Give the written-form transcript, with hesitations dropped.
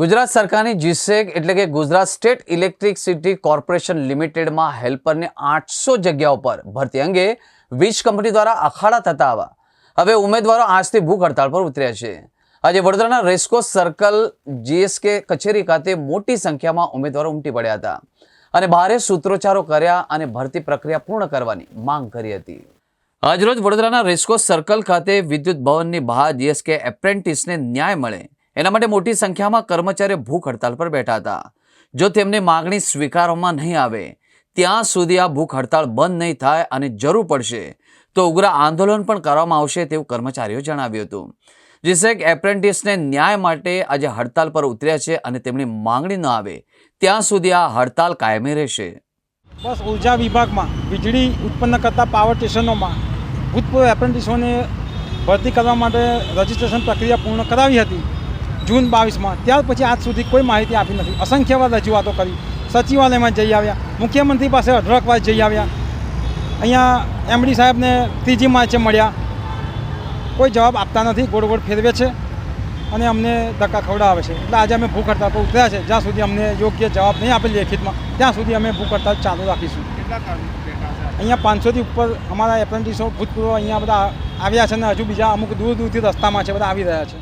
ગુજરાત સરકારની જીસેક એટલે કે ગુજરાત સ્ટેટ ઇલેક્ટ્રિસિટી કોર્પોરેશન લિમિટેડમાં હેલ્પરની 800 જગ્યાઓ પર ભરતી અંગે વીજ કંપની દ્વારા અખાડા થતા હવે ઉમેદવારો આજથી ભૂખ હડતાળ પર ઉતર્યા છે। આજે વડોદરાના રેસકોર્સ સર્કલ જીએસકે કચેરી ખાતે મોટી સંખ્યામાં ઉમેદવારો ઉમટી પડ્યા હતા અને ભારે સૂત્રોચ્ચારો કર્યા અને ભરતી પ્રક્રિયા પૂર્ણ કરવાની માંગ કરી હતી। આજરોજ વડોદરાના રેસકોર્સ સર્કલ ખાતે વિદ્યુત ભવનની બહાર જીએસકે એપ્રેન્ટિસને ન્યાય મળે એના માટે મોટી સંખ્યામાં કર્મચારીઓ ભૂખ હડતાલ પર બેઠા હતા। જો તેમની માંગણી સ્વીકારવામાં નહીં આવે ત્યાં સુધી આ ભૂખ હડતાળ બંધ નહીં થાય અને જરૂર પડશે તો ઉગ્ર આંદોલન પણ કરવામાં આવશે તેવું કર્મચારીઓ જણાવ્યું હતું। જીસેક એપ્રેન્ટિસને ન્યાય માટે આજે હડતાલ પર ઉતર્યા છે અને તેમની માંગણી ન આવે ત્યાં સુધી આ હડતાલ કાયમી રહેશે। બસ ઉર્જા વિભાગમાં વીજળી ઉત્પન્ન કરતા પાવર સ્ટેશનોમાં ભૂતપૂર્વ એપ્રેન્ટિસોને ભરતી કરવા માટે રજિસ્ટ્રેશન પ્રક્રિયા પૂર્ણ કરાવી હતી જૂન 22માં। ત્યાર પછી આજ સુધી કોઈ માહિતી આપી નથી। અસંખ્ય વાર રજૂઆતો કરી, સચિવાલયમાં જઈ આવ્યા, મુખ્યમંત્રી પાસે અઢળક વાર જઈ આવ્યા, અહીંયા એમડી સાહેબને ત્રીજી માર્ચે મળ્યા, કોઈ જવાબ આપતા નથી, ગોળ ગોળ ફેરવે છે અને અમને ધક્કા ખવડાવે છે। એટલે આજે અમે ભૂખ હડતાળ પર ઉતર્યા છે। જ્યાં સુધી અમને યોગ્ય જવાબ નહીં આપે લેખિતમાં ત્યાં સુધી અમે ભૂખ હડતાળ ચાલુ રાખીશું। અહીંયા 500થી ઉપર અમારા એપ્રેન્ટિસો ભૂતપૂર્વ અહીંયા બધા આવ્યા છે અને હજુ બીજા અમુક દૂર દૂરથી રસ્તામાં છે, બધા આવી રહ્યા છે।